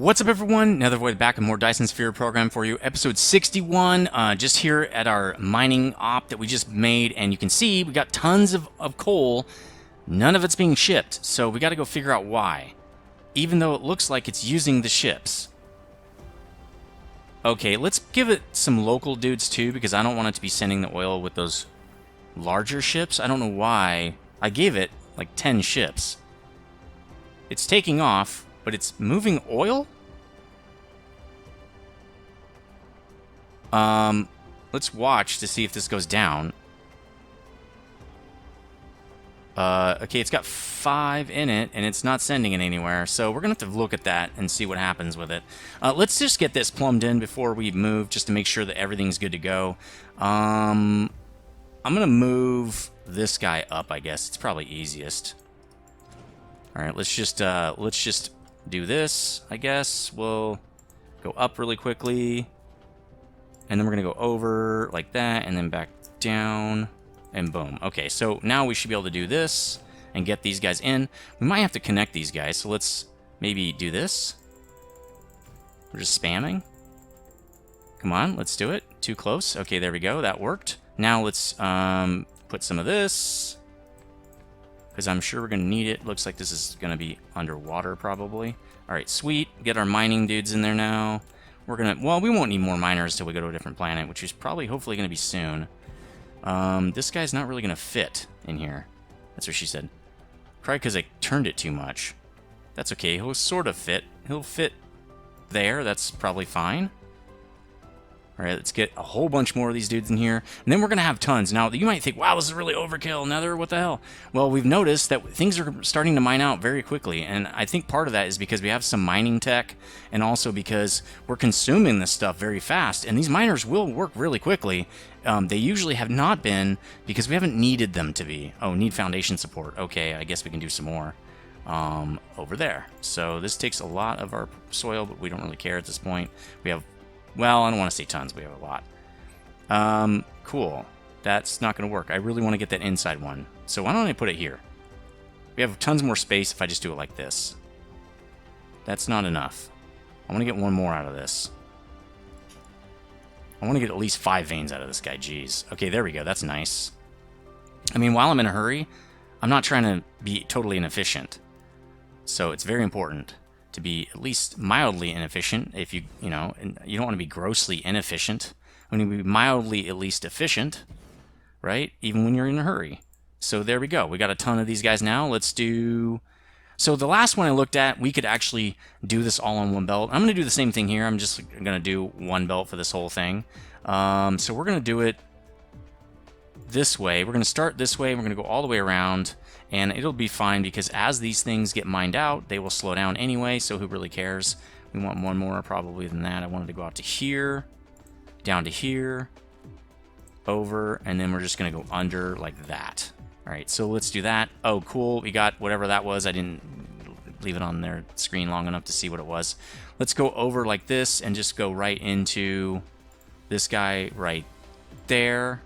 What's up, everyone? Another void back with more Dyson Sphere Program for you. Episode 61, just here at our mining op that we just made, and you can see we got tons of coal. None of it's being shipped, so we got to go figure out why. Even though it looks like it's using the ships. Okay, let's give it some local dudes too, because I don't want it to be sending the oil with those larger ships. I don't know why. I gave it like 10 ships. It's taking off. But it's moving oil? Let's watch to see if this goes down. Okay, it's got 5 in it, and it's not sending it anywhere. So we're going to have to look at that and see what happens with it. Let's just get this plumbed in before we move, just to make sure that everything's good to go. I'm going to move this guy up, I guess. It's probably easiest. All right, let's just do this, I guess. We'll go up really quickly, and then we're gonna go over like that, and then back down, and boom. Okay, so now we should be able to do this and get these guys in. We might have to connect these guys, so let's maybe do this. We're just spamming. Come on, let's do it. Too close. Okay, there we go. That worked. Now let's put some of this, because I'm sure we're going to need it. Looks like this is going to be underwater, probably. All right, sweet. Get our mining dudes in there now. We're going to... Well, we won't need more miners till we go to a different planet, which is probably, hopefully, going to be soon. This guy's not really going to fit in here. That's what she said. Probably because I turned it too much. That's okay. He'll sort of fit. He'll fit there. That's probably fine. All right, let's get a whole bunch more of these dudes in here, and then we're going to have tons. Now, you might think, wow, this is really overkill. Nether, what the hell? Well, we've noticed that things are starting to mine out very quickly, and I think part of that is because we have some mining tech, and also because we're consuming this stuff very fast, and these miners will work really quickly. They usually have not been, because we haven't needed them to be. Oh, need foundation support. Okay, I guess we can do some more over there. So this takes a lot of our soil, but we don't really care at this point. We have... Well, I don't want to say tons, but we have a lot. Cool. That's not going to work. I really want to get that inside one. So why don't I put it here? We have tons more space if I just do it like this. That's not enough. I want to get one more out of this. I want to get at least 5 veins out of this guy. Jeez. Okay, there we go. That's nice. I mean, while I'm in a hurry, I'm not trying to be totally inefficient. So it's very important to be at least mildly inefficient. If you know, and you don't want to be grossly inefficient. When you be mildly at least efficient, right? Even when you're in a hurry. So there we go. We got a ton of these guys now. Let's do... So the last one I looked at, we could actually do this all on one belt. I'm going to do the same thing here. I'm just going to do one belt for this whole thing. So we're going to do it this way. We're going to start this way. We're going to go all the way around. And it'll be fine, because as these things get mined out, they will slow down anyway, so who really cares? We want one more probably than that. I wanted to go out to here, down to here, over, and then we're just going to go under like that. All right, so let's do that. Oh, cool. We got whatever that was. I didn't leave it on their screen long enough to see what it was. Let's go over like this and just go right into this guy right there.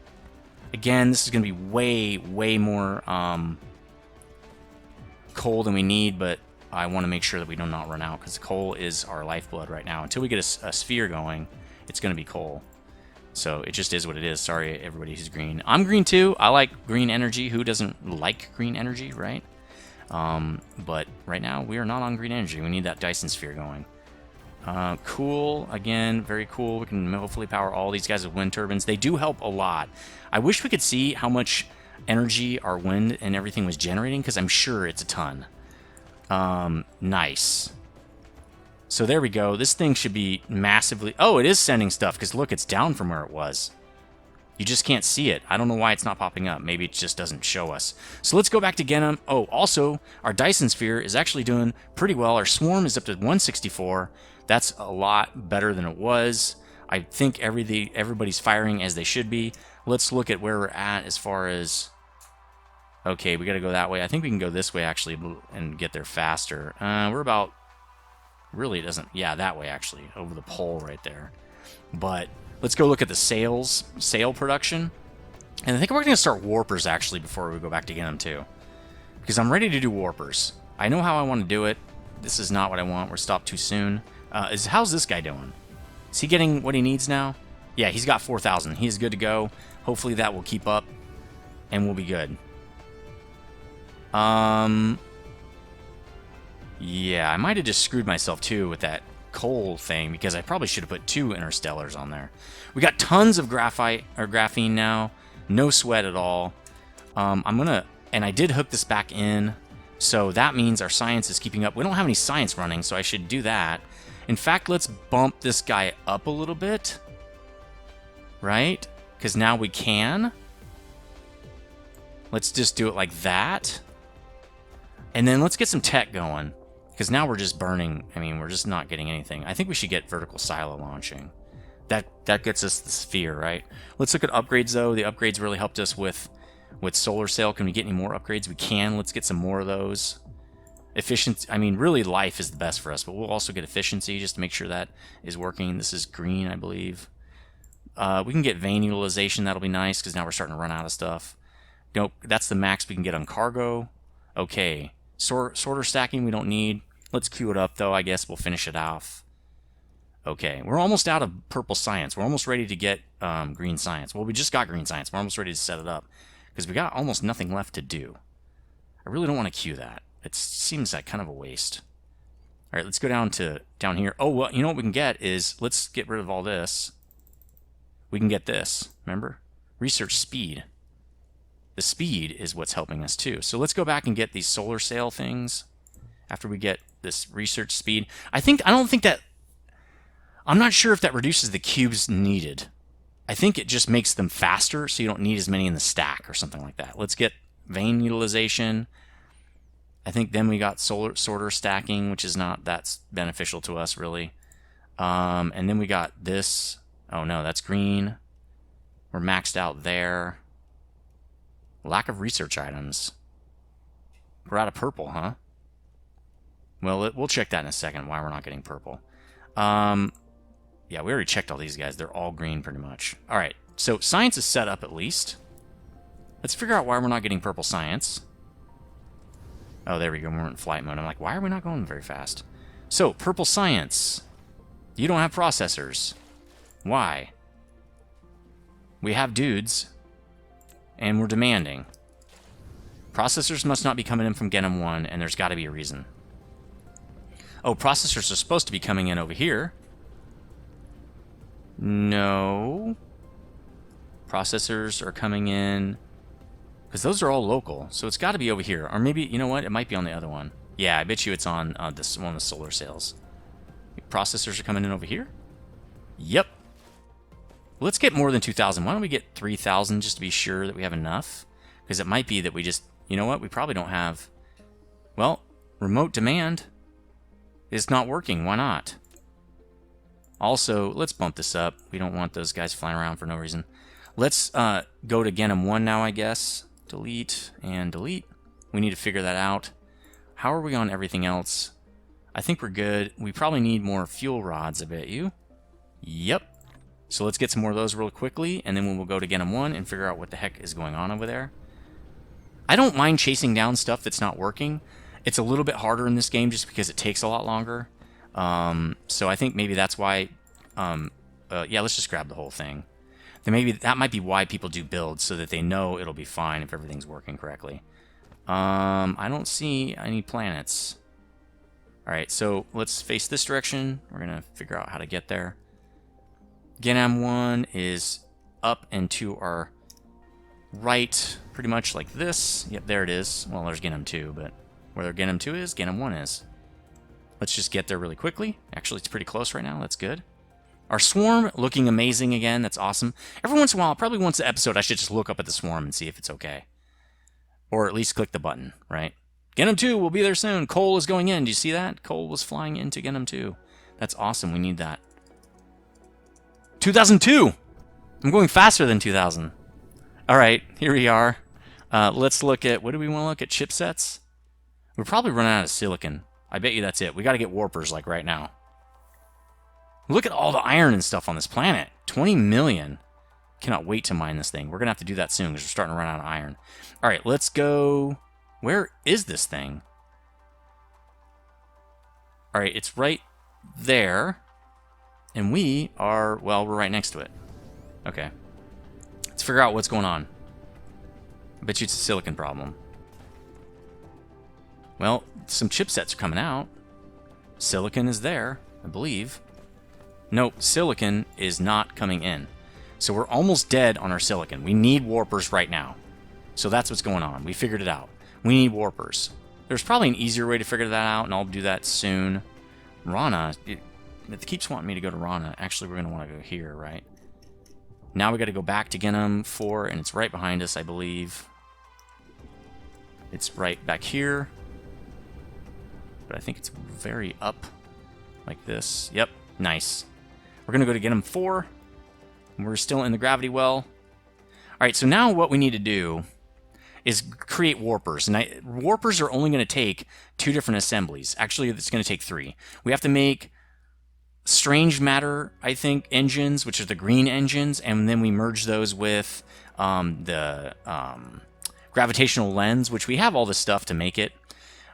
Again, this is going to be way, way more... coal than we need, but I want to make sure that we do not run out, because coal is our lifeblood right now. Until we get a sphere going, it's going to be coal. So it just is what it is. Sorry, everybody who's green. I'm green too. I like green energy. Who doesn't like green energy, right? But right now, we are not on green energy. We need that Dyson Sphere going. Cool. Again, very cool. We can hopefully power all these guys with wind turbines. They do help a lot. I wish we could see how much energy our wind and everything was generating, because I'm sure it's a ton. Nice. So there we go. This thing should be massively... Oh, it is sending stuff, because look, it's down from where it was. You just can't see it. I don't know why it's not popping up. Maybe it just doesn't show us. So let's go back to get them. Oh, also, our Dyson Sphere is actually doing pretty well. Our swarm is up to 164. That's a lot better than it was. I think everybody's firing as they should be. Let's look at where we're at as far as... Okay, we got to go that way. I think we can go this way, actually, and get there faster. We're about... Really, it doesn't... Yeah, that way, actually. Over the pole right there. But let's go look at the sail production. And I think we're going to start warpers, actually, before we go back to get them, too. Because I'm ready to do warpers. I know how I want to do it. This is not what I want. We're stopped too soon. How's this guy doing? Is he getting what he needs now? Yeah, he's got 4,000. He's good to go. Hopefully that will keep up, and we'll be good. Yeah, I might have just screwed myself too with that coal thing, because I probably should have put 2 interstellars on there. We got tons of graphene now. No sweat at all. And I did hook this back in, so that means our science is keeping up. We don't have any science running, so I should do that. In fact, let's bump this guy up a little bit, right? Because now we can. Let's just do it like that. And then let's get some tech going, because now we're just burning. I mean, we're just not getting anything. I think we should get vertical silo launching. That gets us the sphere, right? Let's look at upgrades, though. The upgrades really helped us with solar sail. Can we get any more upgrades? We can. Let's get some more of those. Efficiency, I mean, really life is the best for us, but we'll also get efficiency just to make sure that is working. This is green, I believe. We can get vein utilization. That'll be nice, because now we're starting to run out of stuff. Nope, that's the max we can get on cargo. Okay, sorter stacking we don't need. Let's queue it up, though. I guess we'll finish it off. Okay, we're almost out of purple science. We're almost ready to get green science. Well, we just got green science. We're almost ready to set it up, because we got almost nothing left to do. I really don't want to queue that. It seems like kind of a waste. All right, let's go down here. Oh, well, you know what we can get is, let's get rid of all this. We can get this, remember? Research speed. The speed is what's helping us too. So let's go back and get these solar sail things after we get this research speed. I'm not sure if that reduces the cubes needed. I think it just makes them faster, so you don't need as many in the stack or something like that. Let's get vein utilization. I think then we got sorter stacking, which is not that beneficial to us, really. And then we got this. Oh, no, that's green. We're maxed out there. Lack of research items. We're out of purple, huh? Well, we'll check that in a second, why we're not getting purple. Yeah, we already checked all these guys. They're all green, pretty much. All right, so science is set up, at least. Let's figure out why we're not getting purple science. Oh, there we go. We're in flight mode. I'm like, why are we not going very fast? So, purple science. You don't have processors. Why? We have dudes, and we're demanding. Processors must not be coming in from Genom 1, and there's got to be a reason. Oh, processors are supposed to be coming in over here. No. Processors are coming in, because those are all local, so it's got to be over here. Or maybe, you know what? It might be on the other one. Yeah, I bet you it's on this one of the solar sails. Processors are coming in over here? Yep. Let's get more than 2,000. Why don't we get 3,000 just to be sure that we have enough? Because it might be that we just... You know what? We probably don't have... Well, remote demand is not working. Why not? Also, let's bump this up. We don't want those guys flying around for no reason. Let's go to Genom 1 now, I guess. Delete and delete. We need to figure that out. How are we on everything else? I think we're good. We probably need more fuel rods, I bet you. Yep. So let's get some more of those real quickly, and then we'll go to Genom 1 and figure out what the heck is going on over there. I don't mind chasing down stuff that's not working. It's a little bit harder in this game just because it takes a lot longer. So I think maybe that's why... yeah, let's just grab the whole thing. Then maybe that might be why people do builds, so that they know it'll be fine if everything's working correctly. I don't see any planets. Alright, so let's face this direction. We're going to figure out how to get there. Genom 1 is up and to our right, pretty much like this. Yep, there it is. Well, there's Genom 2, but where Genom 2 is, Genom 1 is. Let's just get there really quickly. Actually, it's pretty close right now. That's good. Our swarm looking amazing again. That's awesome. Every once in a while, probably once an episode, I should just look up at the swarm and see if it's okay. Or at least click the button, right? Genom 2 will be there soon. Coal is going in. Do you see that? Coal was flying into Genom 2. That's awesome. We need that. 2002! I'm going faster than 2000. All right, here we are. Let's look at... What do we want to look at? Chipsets? We're probably running out of silicon. I bet you that's it. We got to get warpers, like, right now. Look at all the iron and stuff on this planet. 20 million. Cannot wait to mine this thing. We're going to have to do that soon because we're starting to run out of iron. All right, let's go... Where is this thing? All right, it's right there. And we are, well, we're right next to it. Okay. Let's figure out what's going on. I bet you it's a silicon problem. Well, some chipsets are coming out. Silicon is there, I believe. Nope, silicon is not coming in. So we're almost dead on our silicon. We need warpers right now. So that's what's going on. We figured it out. We need warpers. There's probably an easier way to figure that out, and I'll do that soon. Rana, it keeps wanting me to go to Rana. Actually, we're going to want to go here, right? Now we got to go back to Genum 4, and it's right behind us, I believe. It's right back here. But I think it's very up, like this. Yep, nice. We're going to go to Genum 4. And we're still in the gravity well. All right, so now what we need to do is create warpers. And warpers are only going to take 2 different assemblies. Actually, it's going to take 3. We have to make strange matter, I think, engines, which are the green engines, and then we merge those with the gravitational lens, which we have all the stuff to make it.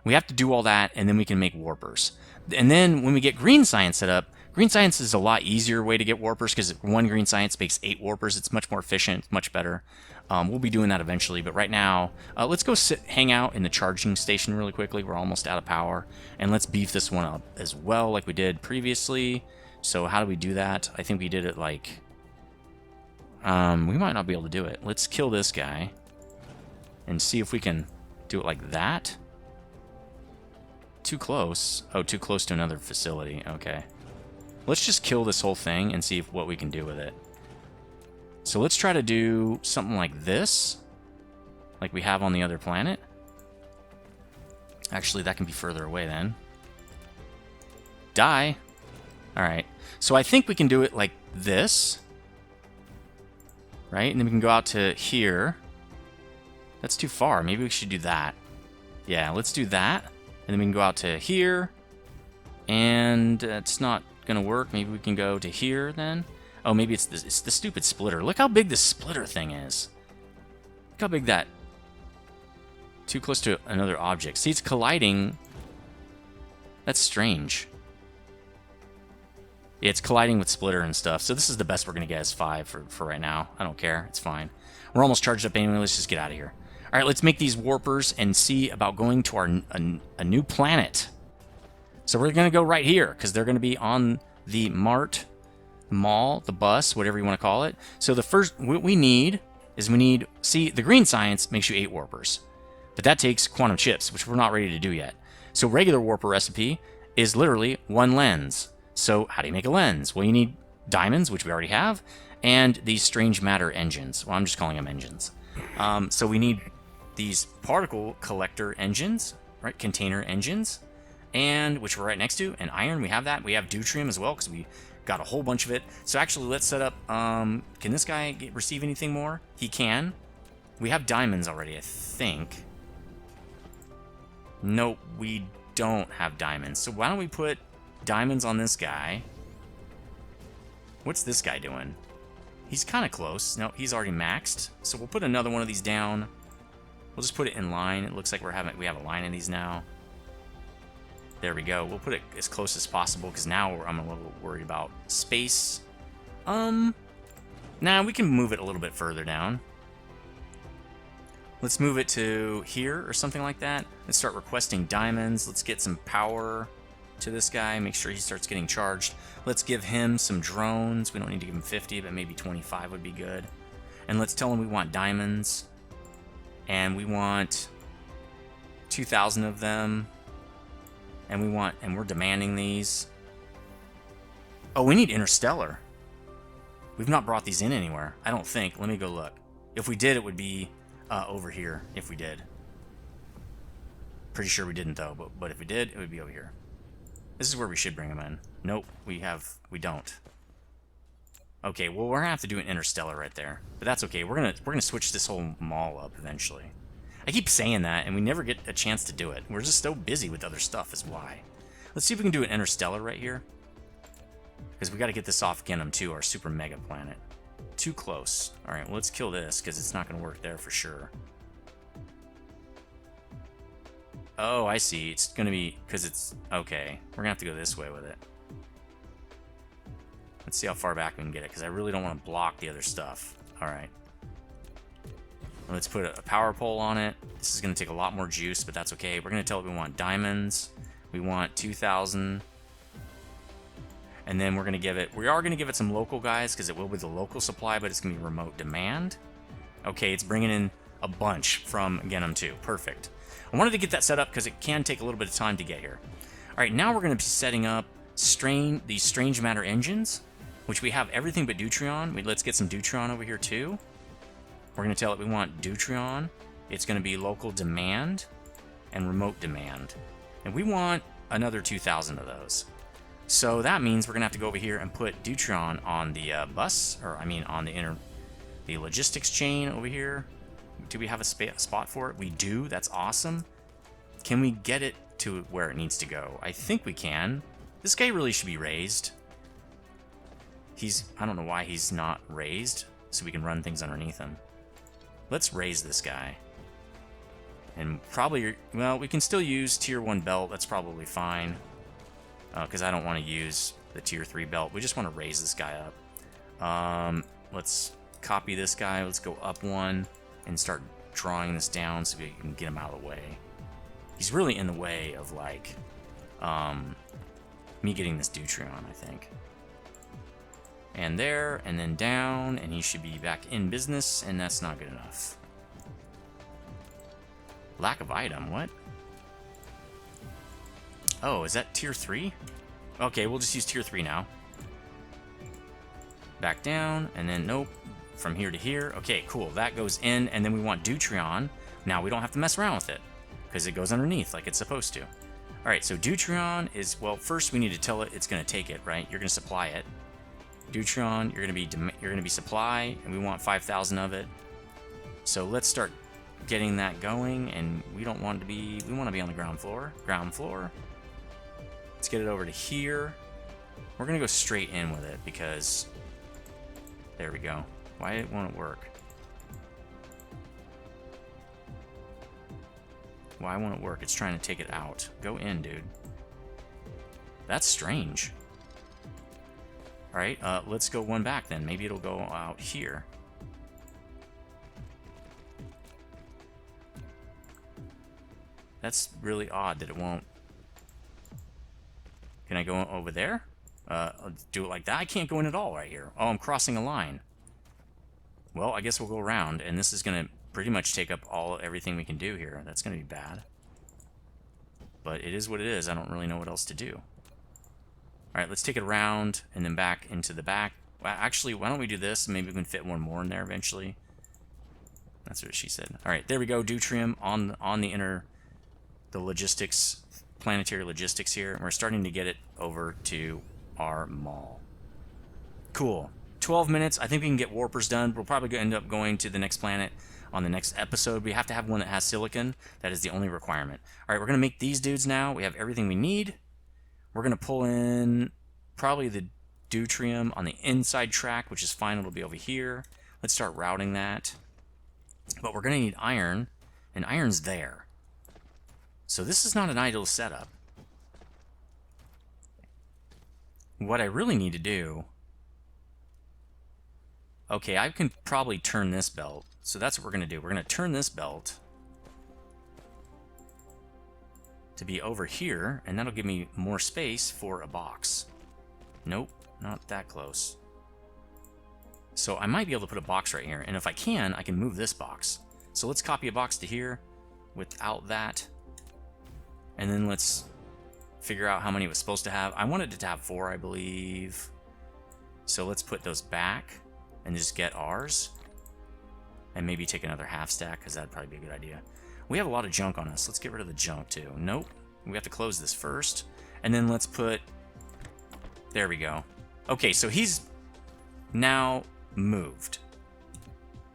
We have to do all that, and then we can make warpers. And then when we get green science set up, green science is a lot easier way to get warpers because 1 green science makes 8 warpers. It's much more efficient, much better. We'll be doing that eventually, but right now, let's go hang out in the charging station really quickly. We're almost out of power, and let's beef this one up as well like we did previously. So how do we do that? I think we did it like... we might not be able to do it. Let's kill this guy and see if we can do it like that. Too close. Oh, too close to another facility. Okay. Let's just kill this whole thing and see what we can do with it. So let's try to do something like this, like we have on the other planet. Actually, that can be further away then. Die. Alright. So I think we can do it like this. Right? And then we can go out to here. That's too far. Maybe we should do that. Yeah, let's do that. And then we can go out to here. And it's not going to work. Maybe we can go to here then. Oh, maybe it's the stupid splitter. Look how big this splitter thing is. Look how big that... Too close to another object. See, it's colliding. That's strange. Yeah, it's colliding with splitter and stuff. So this is the best we're going to get as 5 for right now. I don't care. It's fine. We're almost charged up anyway. Let's just get out of here. All right, let's make these warpers and see about going to a new planet. So we're going to go right here because they're going to be on the mall, the bus, whatever you want to call it. So the first, what we need is see, the green science makes you 8 warpers. But that takes quantum chips, which we're not ready to do yet. So regular warper recipe is literally 1 lens. So how do you make a lens? Well, you need diamonds, which we already have, and these strange matter engines. Well, I'm just calling them engines. So we need these particle collector engines, right? Container engines, and which we're right next to. And iron, we have that. We have deuterium as well because we got a whole bunch of it. So actually, let's set up... can this guy receive anything more? He can. We have diamonds already, I think. Nope, we don't have diamonds. So why don't we put diamonds on this guy? What's this guy doing? He's kind of close. No, he's already maxed. So we'll put another one of these down. We'll just put it in line. It looks like we have a line in these now. There we go. We'll put it as close as possible because now I'm a little worried about space. Nah, we can move it a little bit further down. Let's move it to here or something like that. Let's start requesting diamonds. Let's get some power to this guy. Make sure he starts getting charged. Let's give him some drones. We don't need to give him 50, but maybe 25 would be good. And let's tell him we want diamonds. And we want 2,000 of them. And we're demanding these. Oh, we need interstellar. We've not brought these in anywhere, I don't think. Let me go look. If we did, it would be over here, if we did. Pretty sure we didn't, though, but if we did, it would be over here. This is where we should bring them in. Nope, we don't. Okay, well, we're gonna have to do an interstellar right there. But that's okay, we're gonna switch this whole mall up eventually. I keep saying that, and we never get a chance to do it. We're just so busy with other stuff is why. Let's see if we can do an interstellar right here. Because we gotta get this off Genum 2, our super mega planet. Too close. Alright, well, let's kill this, because it's not going to work there for sure. Oh, I see. It's going to be... because it's... okay. We're going to have to go this way with it. Let's see how far back we can get it, because I really don't want to block the other stuff. All right. Let's put a power pole on it. This is going to take a lot more juice, but that's okay. We're going to tell it we want diamonds. We want 2,000. And then we are going to give it some local guys, because it will be the local supply, but it's going to be remote demand. Okay, it's bringing in a bunch from Genum 2. Perfect. I wanted to get that set up because it can take a little bit of time to get here. All right, now we're going to be setting up these strange matter engines, which we have everything but Deuterion. Let's get some Deuterion over here too. We're going to tell it we want Deuterion. It's going to be local demand and remote demand. And we want another 2,000 of those. So that means we're going to have to go over here and put Deuterion on the bus, or I mean on the logistics chain over here. Do we have a spot for it? We do. That's awesome. Can we get it to where it needs to go? I think we can. This guy really should be raised. I don't know why he's not raised, so we can run things underneath him. Let's raise this guy. And probably, well, we can still use tier 1 belt. That's probably fine. Because I don't want to use the tier 3 belt. We just want to raise this guy up. Let's copy this guy. Let's go up 1 and start drawing this down so we can get him out of the way. He's really in the way of, like, me getting this Deuterion, I think. And there, and then down, and he should be back in business, and that's not good enough. Lack of item, what? Oh, is that tier 3? Okay, we'll just use tier 3 now. Back down, and then nope. From here to here. Okay, cool. That goes in, and then we want Deuterion. Now we don't have to mess around with it, because it goes underneath like it's supposed to. Alright, so Deuterion is, well, first we need to tell it it's going to take it, right? You're going to supply it. Deuterion, you're going to be supply, and we want 5,000 of it. So let's start getting that going, and we don't want to be, we want to be on the ground floor. Ground floor. Let's get it over to here. We're going to go straight in with it, because there we go. Why won't it work? Why won't it work? It's trying to take it out. Go in, dude. That's strange. Alright, let's go one back then. Maybe it'll go out here. That's really odd that it won't. Can I go over there? Do it like that? I can't go in at all right here. Oh, I'm crossing a line. Well, I guess we'll go around, and this is going to pretty much take up everything we can do here. That's going to be bad. But it is what it is. I don't really know what else to do. Alright, let's take it around, and then back into the back. Well, actually, why don't we do this? Maybe we can fit one more in there eventually. That's what she said. Alright, there we go. Deuterium on the logistics, planetary logistics here. And we're starting to get it over to our mall. Cool. 12 minutes. I think we can get warpers done. We'll probably end up going to the next planet on the next episode. We have to have one that has silicon. That is the only requirement. All right, we're going to make these dudes now. We have everything we need. We're going to pull in probably the deuterium on the inside track, which is fine. It'll be over here. Let's start routing that. But we're going to need iron, and iron's there. So this is not an ideal setup. What I really need to do... Okay, I can probably turn this belt. So that's what we're going to do. We're going to turn this belt to be over here, and that'll give me more space for a box. Nope, not that close. So I might be able to put a box right here, and if I can move this box. So let's copy a box to here without that, and then let's figure out how many it was supposed to have. I wanted it to have 4, I believe. So let's put those back and just get ours. And maybe take another half stack, because that'd probably be a good idea. We have a lot of junk on us. Let's get rid of the junk too. Nope. We have to close this first. And then let's put... There we go. Okay, so he's now moved.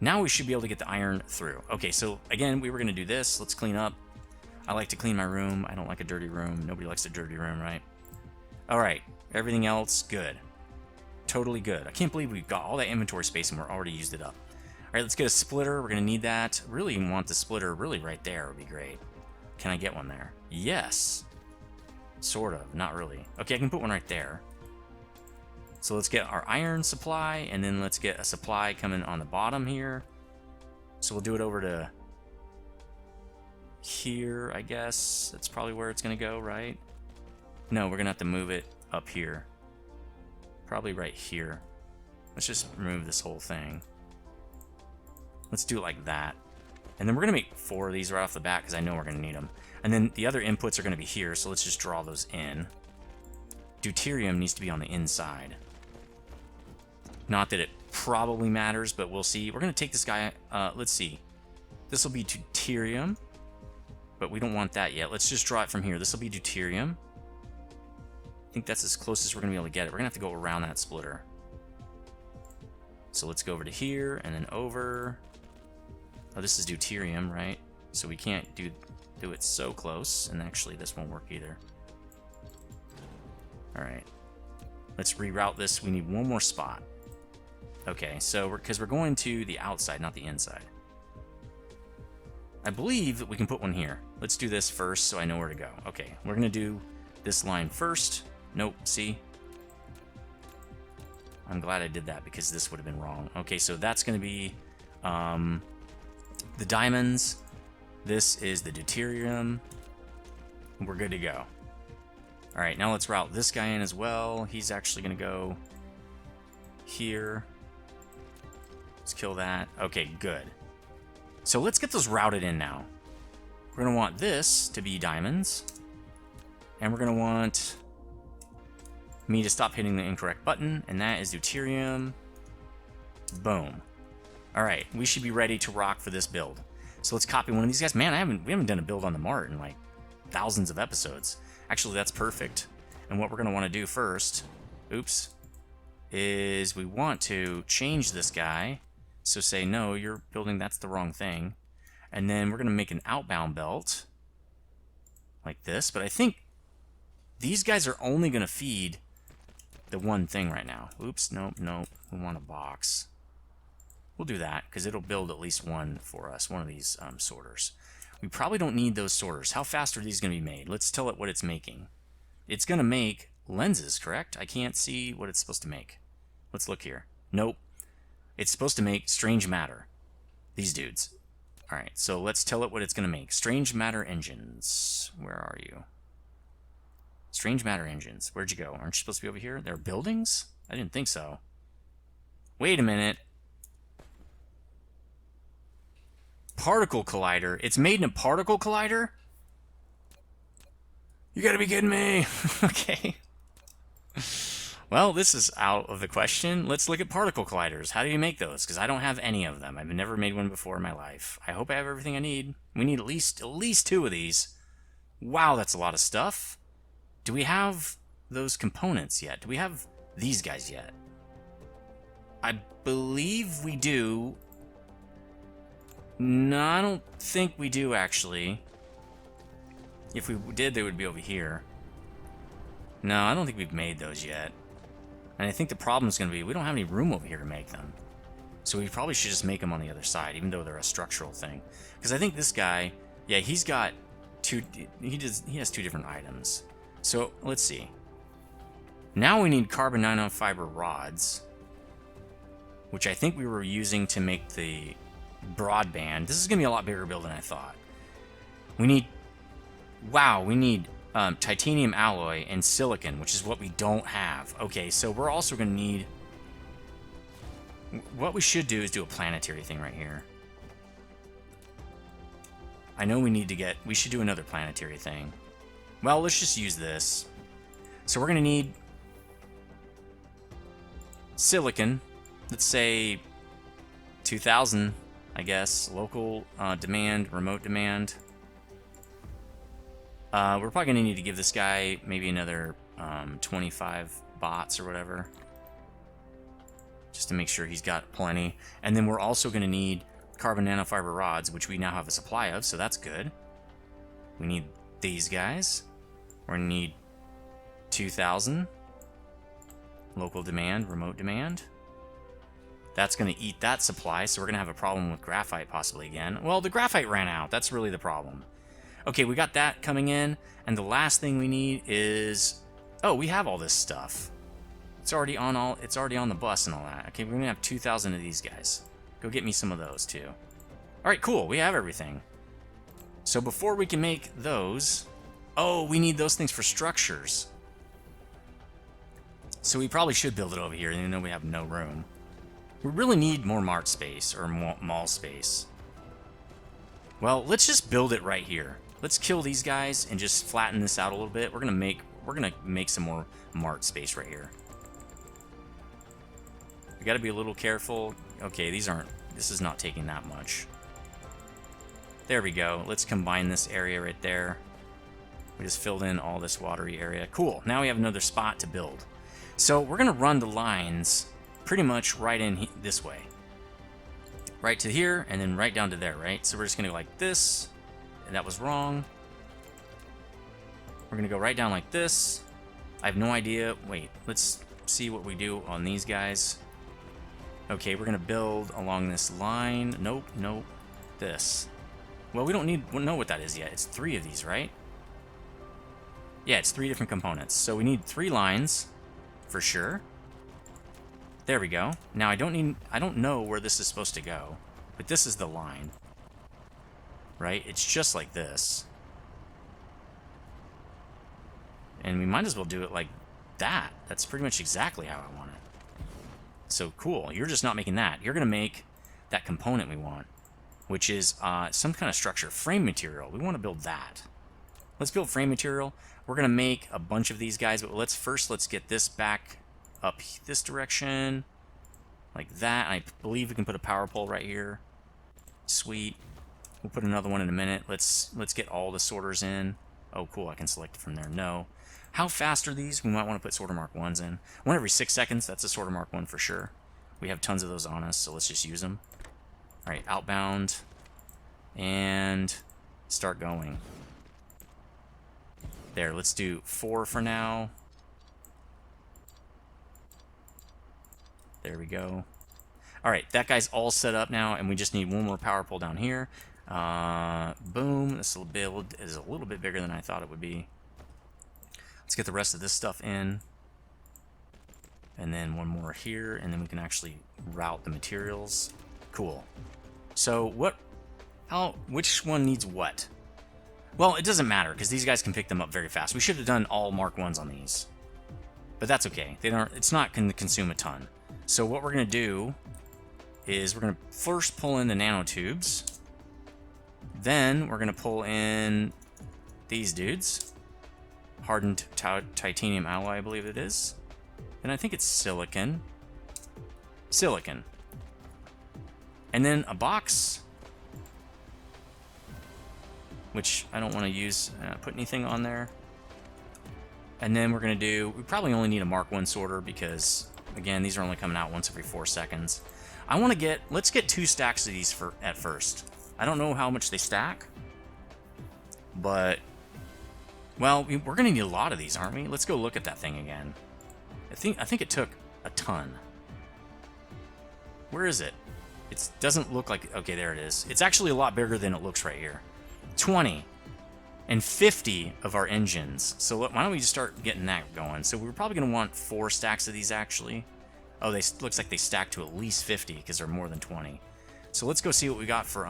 Now we should be able to get the iron through. Okay, so again, we were going to do this. Let's clean up. I like to clean my room. I don't like a dirty room. Nobody likes a dirty room, right? Alright, everything else, good. Totally good. I can't believe we've got all that inventory space and we're already used it up. Alright, let's get a splitter. We're going to need that. Really want the splitter really right there. Would be great. Can I get one there? Yes. Sort of. Not really. Okay, I can put one right there. So let's get our iron supply, and then let's get a supply coming on the bottom here. So we'll do it over to here, I guess. That's probably where it's going to go, right? No, we're going to have to move it up here. Probably right here. Let's just remove this whole thing. Let's do it like that. And then we're going to make 4 of these right off the bat because I know we're going to need them. And then the other inputs are going to be here, so let's just draw those in. Deuterium needs to be on the inside. Not that it probably matters, but we'll see. We're going to take this guy, let's see. This will be deuterium, but we don't want that yet. Let's just draw it from here. This will be deuterium. I think that's as close as we're going to be able to get it. We're going to have to go around that splitter. So let's go over to here, and then over. Oh, this is deuterium, right? So we can't do it so close, and actually this won't work either. Alright. Let's reroute this. We need one more spot. Okay, so because we're going to the outside, not the inside. I believe that we can put one here. Let's do this first so I know where to go. Okay, we're going to do this line first. Nope, see? I'm glad I did that because this would have been wrong. Okay, so that's going to be the diamonds. This is the deuterium. We're good to go. All right, now let's route this guy in as well. He's actually going to go here. Let's kill that. Okay, good. So let's get those routed in now. We're going to want this to be diamonds. And we're going to want me to stop hitting the incorrect button. And that is deuterium. Boom. All right, we should be ready to rock for this build. So let's copy one of these guys. Man, we haven't done a build on the Mart in like thousands of episodes. Actually, that's perfect. And what we're going to want to do first, oops, is we want to change this guy. So say, no, you're building, that's the wrong thing. And then we're going to make an outbound belt like this. But I think these guys are only going to feed the one thing right now. Oops, nope, nope. We want a box. We'll do that because it'll build at least one for us, one of these sorters. We probably don't need those sorters. How fast are these going to be made? Let's tell it what it's making. It's going to make lenses, correct? I can't see what it's supposed to make. Let's look here. Nope. It's supposed to make strange matter. These dudes. All right, so let's tell it what it's going to make. Strange matter engines. Where are you? Strange matter engines. Where'd you go? Aren't you supposed to be over here? There are buildings? I didn't think so. Wait a minute. Particle collider. It's made in a particle collider? You gotta be kidding me. Okay. Well, this is out of the question. Let's look at particle colliders. How do you make those? Because I don't have any of them. I've never made one before in my life. I hope I have everything I need. We need at least 2 of these. Wow, that's a lot of stuff. Do we have those components yet? Do we have these guys yet? I believe we do. No, I don't think we do, actually. If we did, they would be over here. No, I don't think we've made those yet. And I think the problem is going to be we don't have any room over here to make them. So we probably should just make them on the other side, even though they're a structural thing. Because I think this guy, yeah, he's got 2... He has 2 different items. So, let's see. Now we need carbon nanofiber rods, which I think we were using to make the broadband. This is going to be a lot bigger build than I thought. We need... Wow, we need titanium alloy and silicon, which is what we don't have. Okay, so we're also going to need... What we should do is do a planetary thing right here. I know we need to get... We should do another planetary thing. Well, let's just use this. So we're going to need silicon. Let's say 2,000, I guess. Local demand, remote demand. We're probably going to need to give this guy maybe another 25 bots or whatever. Just to make sure he's got plenty. And then we're also going to need carbon nanofiber rods, which we now have a supply of, so that's good. We need these guys. We're going to need 2,000. Local demand, remote demand. That's going to eat that supply, so we're going to have a problem with graphite possibly again. Well, the graphite ran out. That's really the problem. Okay, we got that coming in, and the last thing we need is... Oh, we have all this stuff. It's already on it's already on the bus and all that. Okay, we're gonna have 2,000 of these guys. Go get me some of those too. Alright, cool, we have everything. So before we can make those... Oh, we need those things for structures. So we probably should build it over here, even though we have no room. We really need more mart space, or mall space. Well, let's just build it right here. Let's kill these guys and just flatten this out a little bit. We're gonna make some more mart space right here. We gotta be a little careful. Okay, this is not taking that much. There we go. Let's combine this area right there. We just filled in all this watery area. Cool. Now we have another spot to build. So we're going to run the lines pretty much right in this way. Right to here, and then right down to there, right? So we're just going to go like this. And that was wrong. We're going to go right down like this. I have no idea. Wait, let's see what we do on these guys. Okay, we're going to build along this line. Nope, nope. This. Well, we don't know what that is yet. It's 3 of these, right? Yeah, it's 3 different components. So we need 3 lines, for sure. There we go. Now I don't know where this is supposed to go, but this is the line. Right? It's just like this. And we might as well do it like that. That's pretty much exactly how I want it. So cool. You're just not making that. You're going to make that component we want, which is some kind of structure. Frame material. We want to build that. Let's build frame material. We're going to make a bunch of these guys, but let's get this back up this direction. Like that. I believe we can put a power pole right here. Sweet. We'll put another one in a minute. Let's get all the sorters in. Oh, cool. I can select it from there. No. How fast are these? We might want to put sorter mark 1s in. 1 every 6 seconds. That's a sorter mark 1 for sure. We have tons of those on us, so let's just use them. Alright, outbound, and start going. There, let's do 4 for now. There we go. Alright, that guy's all set up now, and we just need one more power pole down here. Boom, this little build is a little bit bigger than I thought it would be. Let's get the rest of this stuff in. And then one more here, and then we can actually route the materials. Cool. So which one needs what? Well, it doesn't matter because these guys can pick them up very fast. We should have done all Mark 1s on these, but that's okay. It's not going to consume a ton. So what we're going to do is we're going to first pull in the nanotubes. Then we're going to pull in these dudes. Hardened titanium alloy, I believe it is. And I think it's silicon. Silicon. And then a box, which I don't want to use, put anything on there. And then we're going to we probably only need a Mark 1 sorter because, again, these are only coming out once every 4 seconds. Let's get 2 stacks of these at first. I don't know how much they stack, but, well, we're going to need a lot of these, aren't we? Let's go look at that thing again. I think it took a ton. Where is it? It doesn't look like... Okay, there it is. It's actually a lot bigger than it looks right here. 20 and 50 of our engines. So why don't we just start getting that going? So we're probably going to want 4 stacks of these, actually. Oh, looks like they stack to at least 50 because they're more than 20. So let's go see what we got for...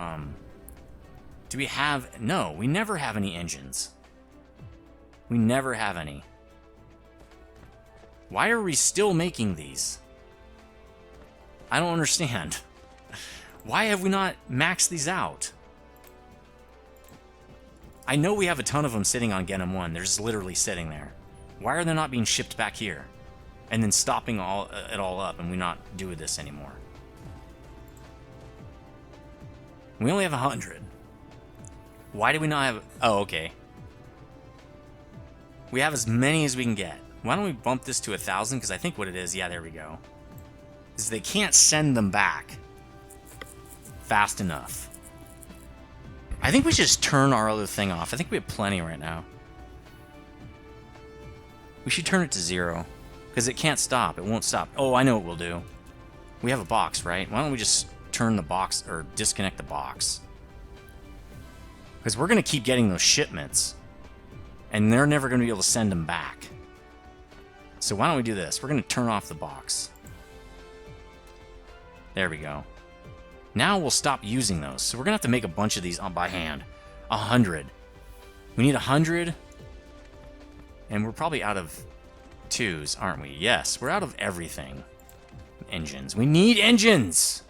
Do we have... No, we never have any engines. We never have any. Why are we still making these? I don't understand. Why have we not maxed these out? I know we have a ton of them sitting on Genom 1. They're just literally sitting there. Why are they not being shipped back here? And then stopping it all up and we not do this anymore? We only have 100. Why do we not have... Oh, okay. We have as many as we can get. Why don't we bump this to 1,000? Because I think what it is... Yeah, there we go. Is they can't send them back fast enough. I think we should just turn our other thing off. I think we have plenty right now. We should turn it to 0. Because it can't stop. It won't stop. Oh, I know what we'll do. We have a box, right? Why don't we just turn the box, or disconnect the box? Because we're going to keep getting those shipments. And they're never going to be able to send them back. So why don't we do this? We're going to turn off the box. There we go. Now we'll stop using those. So we're going to have to make a bunch of these by hand. 100. We need 100. And we're probably out of 2s, aren't we? Yes, we're out of everything. Engines. We need engines!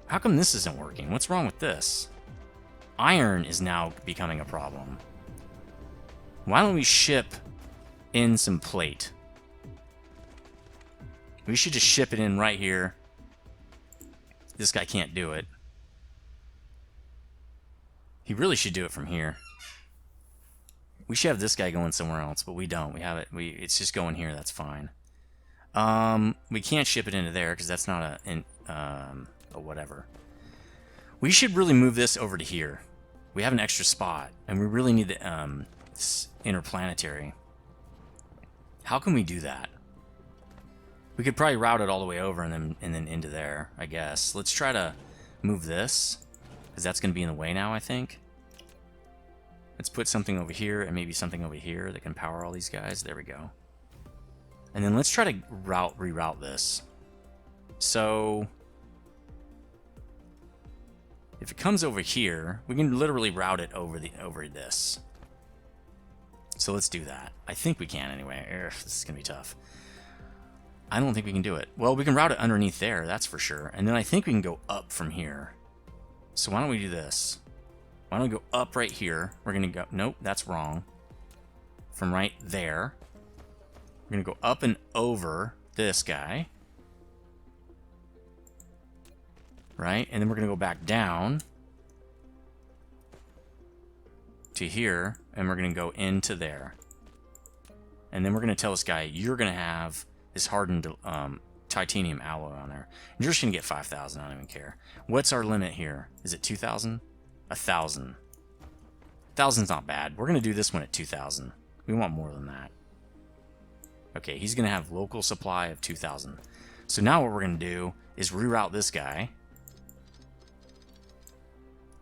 How come this isn't working? What's wrong with this? Iron is now becoming a problem. Why don't we ship in some plate? We should just ship it in right here. This guy can't do it. He really should do it from here. We should have this guy going somewhere else, but we don't. We have it. It's just going here. That's fine. We can't ship it into there because that's not a whatever. We should really move this over to here. We have an extra spot, and we really need the interplanetary. How can we do that? We could probably route it all the way over and then into there, I guess. Let's try to move this, because that's going to be in the way now, I think. Let's put something over here and maybe something over here that can power all these guys. There we go. And then let's try to reroute this. So if it comes over here, we can literally route it over this. So let's do that. I think we can anyway. This is going to be tough. I don't think we can do it. Well, we can route it underneath there, that's for sure. And then I think we can go up from here. So why don't we do this? Why don't we go up right here? We're going to go... Nope, that's wrong. From right there. We're going to go up and over this guy. Right? And then we're going to go back down to here. And we're going to go into there. And then we're going to tell this guy, you're going to have this hardened titanium alloy on there. You're just going to get 5,000. I don't even care. What's our limit here? Is it 2,000? 1,000. 1,000's not bad. We're going to do this one at 2,000. We want more than that. Okay, he's going to have local supply of 2,000. So now what we're going to do is reroute this guy.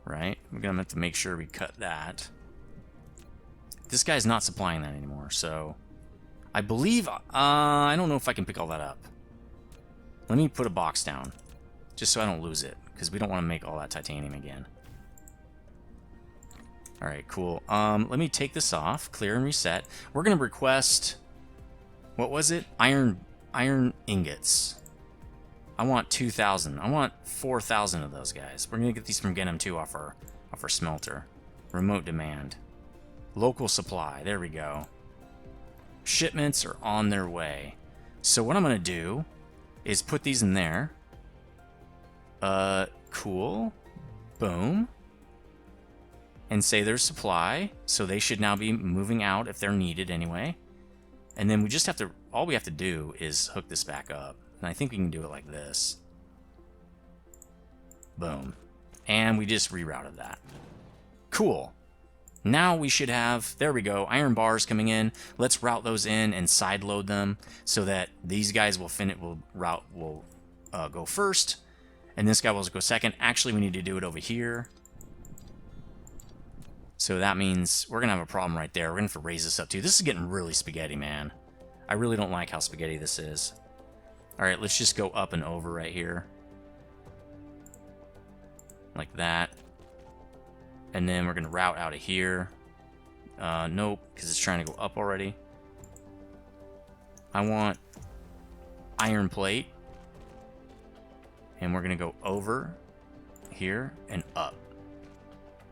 Right? We're going to have to make sure we cut that. This guy's not supplying that anymore, so... I believe... I don't know if I can pick all that up. Let me put a box down. Just so I don't lose it. Because we don't want to make all that titanium again. Alright, cool. Let me take this off. Clear and reset. We're going to request... What was it? Iron ingots. I want 2,000. I want 4,000 of those guys. We're going to get these from Genom 2 off our smelter. Remote demand. Local supply. There we go. Shipments are on their way. So what I'm going to do is put these in there. Cool. Boom. And say there's supply. So they should now be moving out if they're needed anyway. And then we just have to, all we have to do is hook this back up. And I think we can do it like this. Boom. And we just rerouted that. Cool. Now we should have, there we go, iron bars coming in. Let's route those in and side load them so that these guys will go first. And this guy will go second. Actually, we need to do it over here. So that means we're going to have a problem right there. We're going to have to raise this up too. This is getting really spaghetti, man. I really don't like how spaghetti this is. Alright, let's just go up and over right here. Like that. And then we're going to route out of here. Nope, because it's trying to go up already. I want iron plate. And we're going to go over here and up.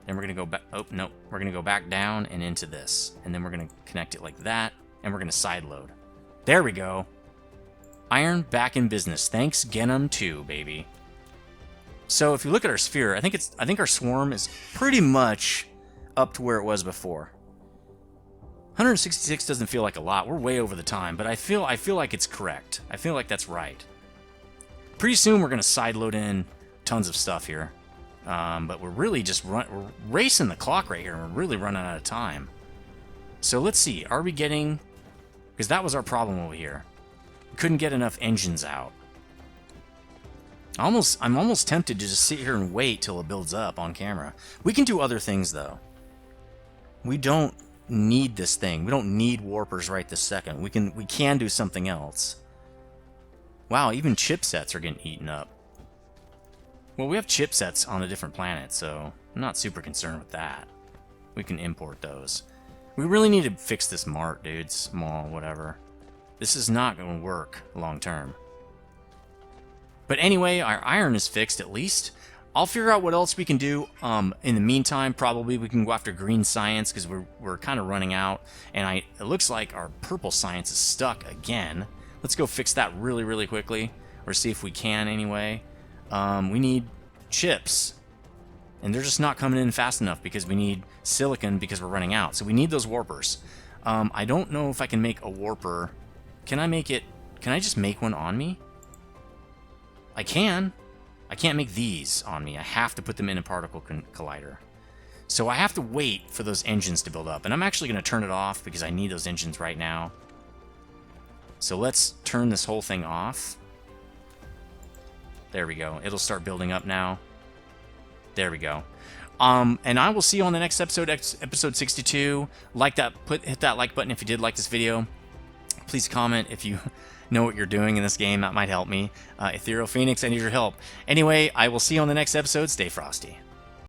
Then we're going to go back. Oh, no. We're going to go back down and into this. And then we're going to connect it like that. And we're going to side load. There we go. Iron back in business. Thanks, Genom 2, baby. So if you look at our sphere, I think our swarm is pretty much up to where it was before. 166 doesn't feel like a lot. We're way over the time, but I feel like it's correct. I feel like that's right. Pretty soon we're going to side load in tons of stuff here. But we're really just we're racing the clock right here. And we're really running out of time. So let's see. Are we getting... Because that was our problem over here. We couldn't get enough engines out. I'm almost tempted to just sit here and wait till it builds up on camera. We can do other things, though. We don't need this thing. We don't need warpers right this second. We can do something else. Wow, even chipsets are getting eaten up. Well, we have chipsets on a different planet, so I'm not super concerned with that. We can import those. We really need to fix this mart, dude. Small, whatever. This is not going to work long term. But anyway, our iron is fixed at least. I'll figure out what else we can do. In the meantime, probably we can go after green science because we're kind of running out. And it looks like our purple science is stuck again. Let's go fix that really, really quickly. Or see if we can anyway. We need chips. And they're just not coming in fast enough because we need silicon because we're running out. So we need those warpers. I don't know if I can make a warper. Can I make it? Can I just make one on me? I can. I can't make these on me. I have to put them in a particle collider. So I have to wait for those engines to build up. And I'm actually going to turn it off because I need those engines right now. So let's turn this whole thing off. There we go. It'll start building up now. There we go. And I will see you on the next episode, episode 62. Like that, hit that like button if you did like this video. Please comment if you know what you're doing in this game. That might help me. Ethereal Phoenix, I need your help. Anyway, I will see you on the next episode. Stay frosty.